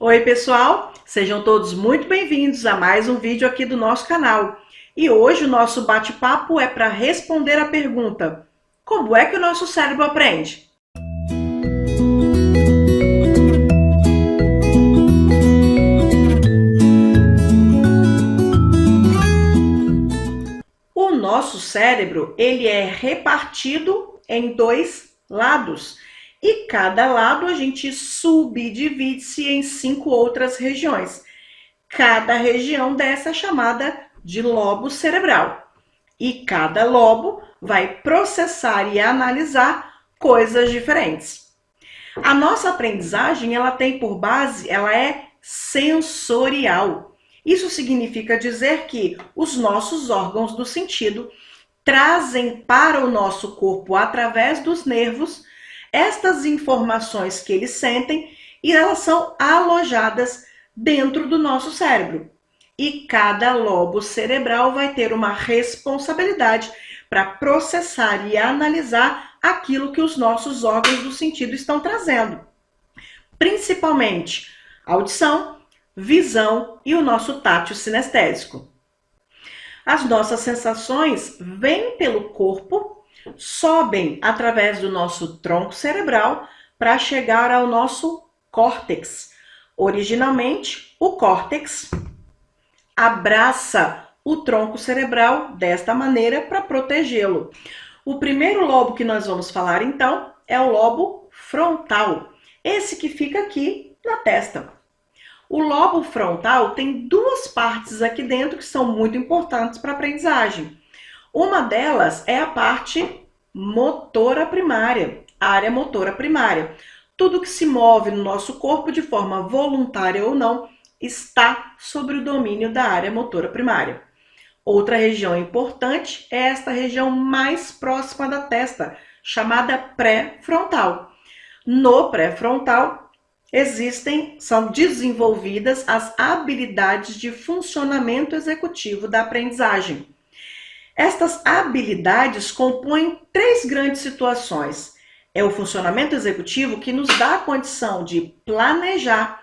Oi, pessoal! Sejam todos muito bem-vindos a mais um vídeo aqui do nosso canal. E hoje o nosso bate-papo é para responder a pergunta: como é que o nosso cérebro aprende? O nosso cérebro, ele é repartido em dois lados. E cada lado a gente subdivide-se em 5 outras regiões. Cada região dessa é chamada de lobo cerebral. E cada lobo vai processar e analisar coisas diferentes. A nossa aprendizagem, ela tem por base, ela é sensorial. Isso significa dizer que os nossos órgãos do sentido trazem para o nosso corpo, através dos nervos, estas informações que eles sentem e elas são alojadas dentro do nosso cérebro. E cada lobo cerebral vai ter uma responsabilidade para processar e analisar aquilo que os nossos órgãos do sentido estão trazendo. Principalmente audição, visão e o nosso tátil sinestésico. As nossas sensações vêm pelo corpo, sobem através do nosso tronco cerebral para chegar ao nosso córtex. Originalmente, o córtex abraça o tronco cerebral desta maneira para protegê-lo. O primeiro lobo que nós vamos falar, então, é o lobo frontal. Esse que fica aqui na testa. O lobo frontal tem duas partes aqui dentro que são muito importantes para a aprendizagem. Uma delas é a parte motora primária, a área motora primária. Tudo que se move no nosso corpo de forma voluntária ou não está sob o domínio da área motora primária. Outra região importante é esta região mais próxima da testa, chamada pré-frontal. No pré-frontal são desenvolvidas as habilidades de funcionamento executivo da aprendizagem. Estas habilidades compõem 3 grandes situações. É o funcionamento executivo que nos dá a condição de planejar,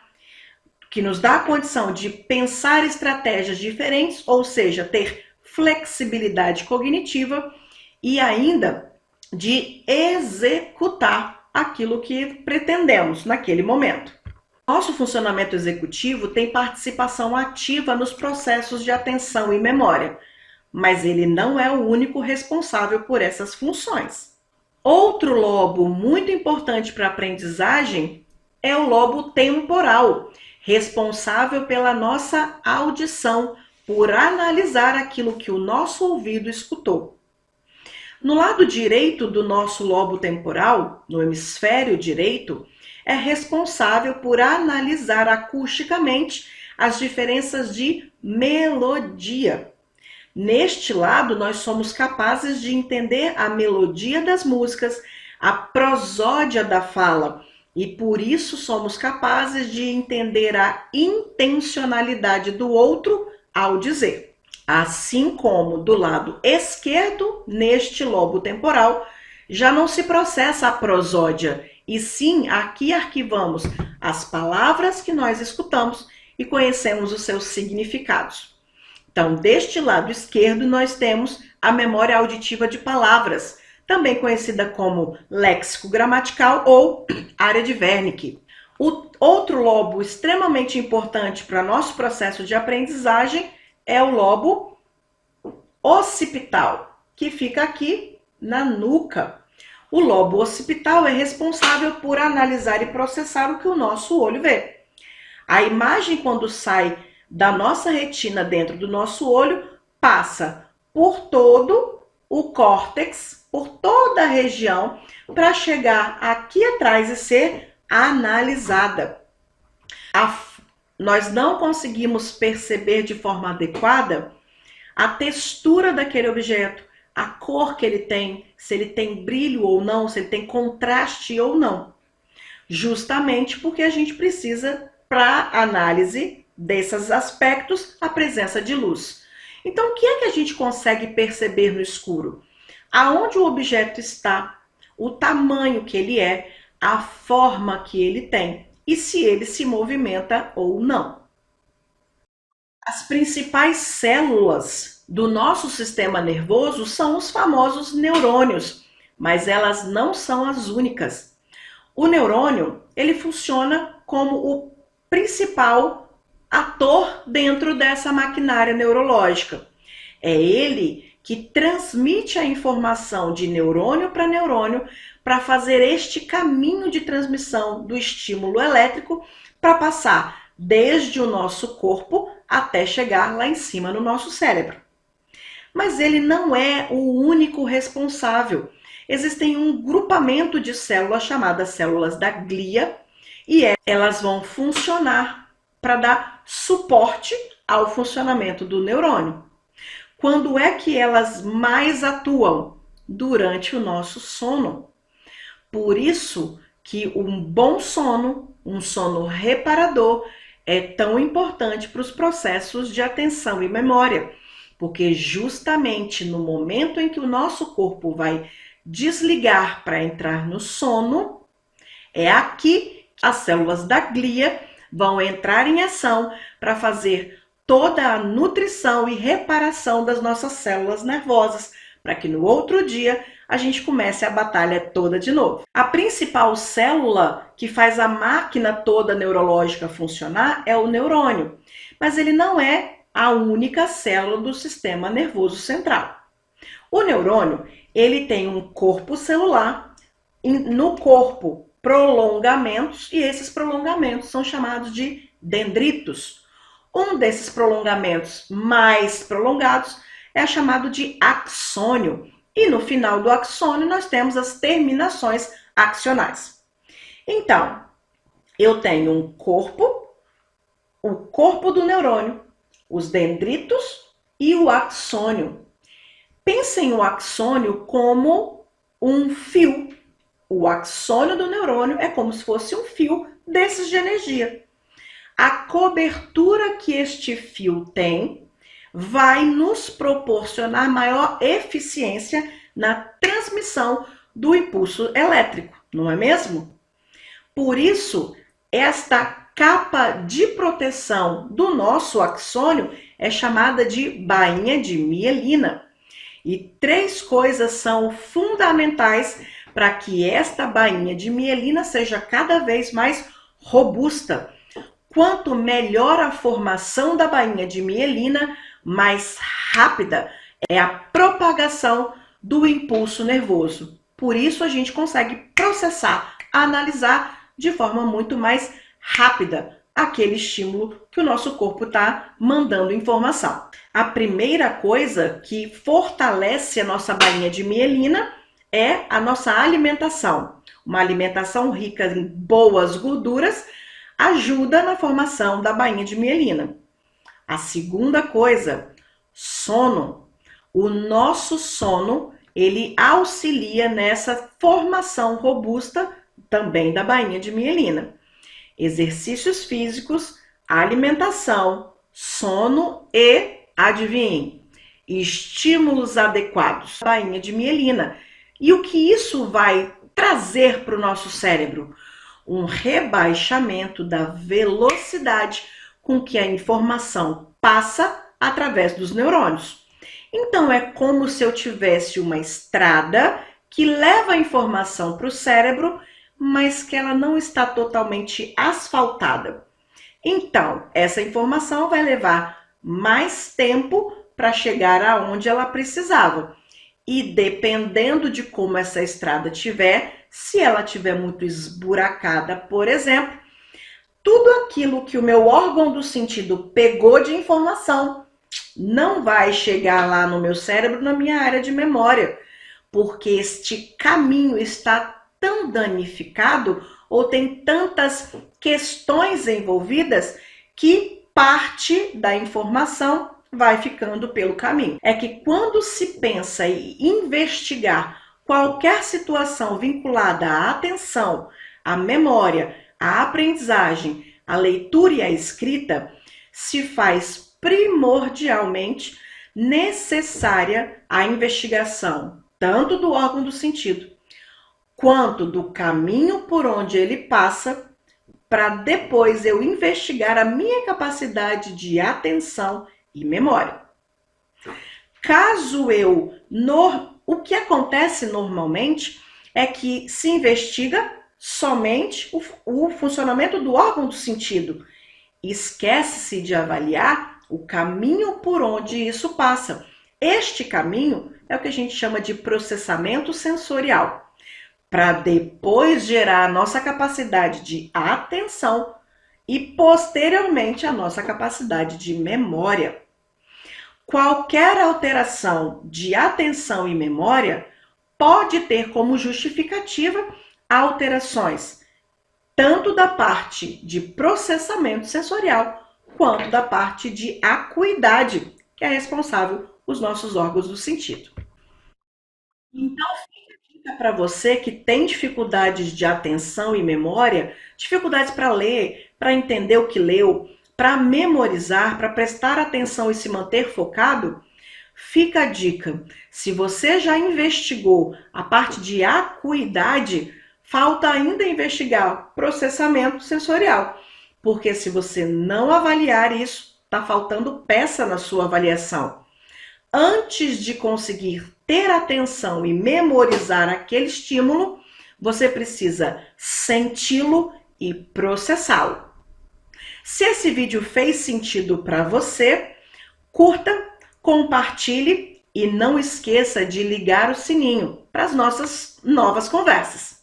que nos dá a condição de pensar estratégias diferentes, ou seja, ter flexibilidade cognitiva e ainda de executar aquilo que pretendemos naquele momento. Nosso funcionamento executivo tem participação ativa nos processos de atenção e memória, mas ele não é o único responsável por essas funções. Outro lobo muito importante para a aprendizagem é o lobo temporal, responsável pela nossa audição, por analisar aquilo que o nosso ouvido escutou. No lado direito do nosso lobo temporal, no hemisfério direito, é responsável por analisar acusticamente as diferenças de melodia. Neste lado, nós somos capazes de entender a melodia das músicas, a prosódia da fala, e por isso somos capazes de entender a intencionalidade do outro ao dizer. Assim como do lado esquerdo, neste lobo temporal, já não se processa a prosódia, e sim aqui arquivamos as palavras que nós escutamos e conhecemos os seus significados. Então, deste lado esquerdo, nós temos a memória auditiva de palavras, também conhecida como léxico gramatical ou área de Wernicke. O outro lobo extremamente importante para nosso processo de aprendizagem é o lobo occipital, que fica aqui na nuca. O lobo occipital é responsável por analisar e processar o que o nosso olho vê. A imagem, quando sai da nossa retina dentro do nosso olho, passa por todo o córtex, por toda a região, para chegar aqui atrás e ser analisada. Nós não conseguimos perceber de forma adequada a textura daquele objeto, a cor que ele tem, se ele tem brilho ou não, se ele tem contraste ou não. Justamente porque a gente precisa, para análise desses aspectos, a presença de luz. Então, o que é que a gente consegue perceber no escuro? Aonde o objeto está, o tamanho que ele é, a forma que ele tem. e se ele se movimenta ou não. As principais células do nosso sistema nervoso são os famosos neurônios, mas elas não são as únicas. O neurônio, ele funciona como o principal ator dentro dessa maquinária neurológica. É ele que transmite a informação de neurônio para fazer este caminho de transmissão do estímulo elétrico para passar desde o nosso corpo até chegar lá em cima no nosso cérebro. Mas ele não é o único responsável. Existem um grupamento de células chamadas células da glia e elas vão funcionar para dar suporte ao funcionamento do neurônio. Quando é que elas mais atuam? Durante o nosso sono. Por isso que um bom sono, um sono reparador, é tão importante para os processos de atenção e memória, porque justamente no momento em que o nosso corpo vai desligar para entrar no sono, é aqui que as células da glia vão entrar em ação para fazer toda a nutrição e reparação das nossas células nervosas, para que no outro dia a gente comece a batalha toda de novo. A principal célula que faz a máquina toda neurológica funcionar é o neurônio, mas ele não é a única célula do sistema nervoso central. O neurônio, ele tem um corpo celular, no corpo prolongamentos, e esses prolongamentos são chamados de dendritos. Um desses prolongamentos mais prolongados é chamado de axônio. E no final do axônio nós temos as terminações axonais. Então, eu tenho um corpo, o corpo do neurônio, os dendritos e o axônio. Pensem o axônio como um fio. O axônio do neurônio é como se fosse um fio desses de energia. A cobertura que este fio tem vai nos proporcionar maior eficiência na transmissão do impulso elétrico, não é mesmo? Por isso, esta capa de proteção do nosso axônio é chamada de bainha de mielina. E 3 coisas são fundamentais para que esta bainha de mielina seja cada vez mais robusta. Quanto melhor a formação da bainha de mielina, mais rápida é a propagação do impulso nervoso. Por isso a gente consegue processar, analisar de forma muito mais rápida aquele estímulo que o nosso corpo está mandando informação. A primeira coisa que fortalece a nossa bainha de mielina é a nossa alimentação. Uma alimentação rica em boas gorduras ajuda na formação da bainha de mielina. A segunda coisa, sono. O nosso sono, ele auxilia nessa formação robusta também da bainha de mielina. Exercícios físicos, alimentação, sono e, adivinhem, estímulos adequados. Bainha de mielina. E o que isso vai trazer para o nosso cérebro? Um rebaixamento da velocidade com que a informação passa através dos neurônios. Então, é como se eu tivesse uma estrada que leva a informação para o cérebro, mas que ela não está totalmente asfaltada. Então, essa informação vai levar mais tempo para chegar aonde ela precisava. E dependendo de como essa estrada tiver, se ela tiver muito esburacada, por exemplo, tudo aquilo que o meu órgão do sentido pegou de informação não vai chegar lá no meu cérebro, na minha área de memória, porque este caminho está tão danificado ou tem tantas questões envolvidas que parte da informação vai ficando pelo caminho. É que quando se pensa em investigar qualquer situação vinculada à atenção, à memória, à aprendizagem, à leitura e à escrita, se faz primordialmente necessária a investigação tanto do órgão do sentido quanto do caminho por onde ele passa para depois eu investigar a minha capacidade de atenção e memória. O que acontece normalmente é que se investiga somente o funcionamento do órgão do sentido. Esquece-se de avaliar o caminho por onde isso passa. Este caminho é o que a gente chama de processamento sensorial, para depois gerar a nossa capacidade de atenção e posteriormente a nossa capacidade de memória. Qualquer alteração de atenção e memória pode ter como justificativa alterações tanto da parte de processamento sensorial quanto da parte de acuidade, que é responsável os nossos órgãos do sentido. Então, fica para você que tem dificuldades de atenção e memória, dificuldades para ler, para entender o que leu, para memorizar, para prestar atenção e se manter focado, fica a dica. Se você já investigou a parte de acuidade, falta ainda investigar processamento sensorial. Porque se você não avaliar isso, está faltando peça na sua avaliação. Antes de conseguir ter atenção e memorizar aquele estímulo, você precisa senti-lo e processá-lo. Se esse vídeo fez sentido para você, curta, compartilhe e não esqueça de ligar o sininho para as nossas novas conversas.